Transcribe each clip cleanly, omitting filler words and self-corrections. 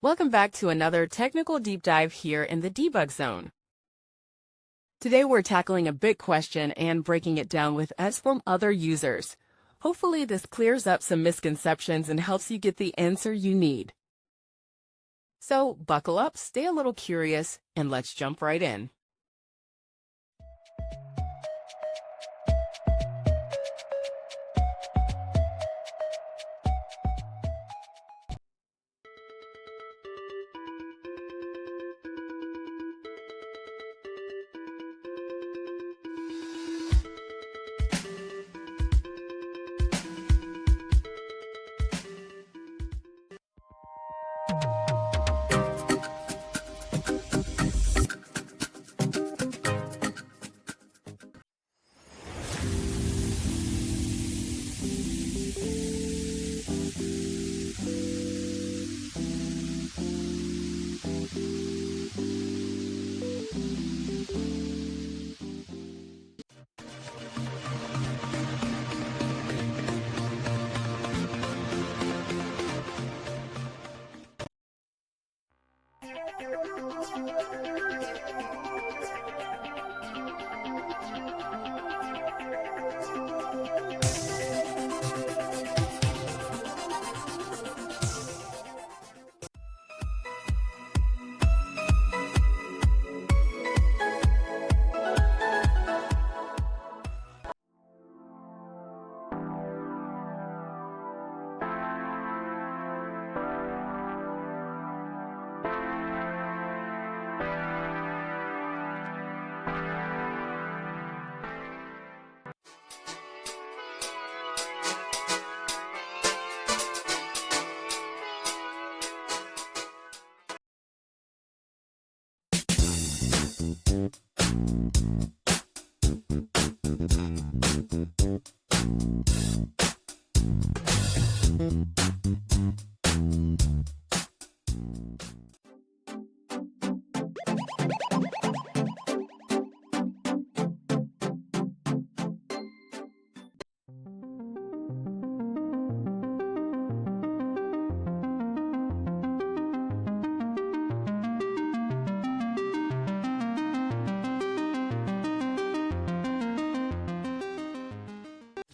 Welcome back to another technical deep dive here in the debug zone. Today we're tackling a big question and breaking it down with us from other users. Hopefully this clears up some misconceptions and helps you get the answer you need. So buckle up, stay a little curious, and let's jump right in.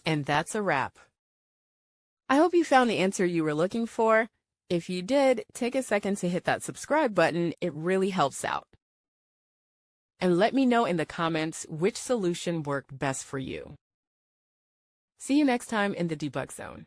And that's a wrap. I hope you found the answer you were looking for. If you did, take a second to hit that subscribe button. It really helps out. And let me know in the comments which solution worked best for you. See you next time in the debug zone.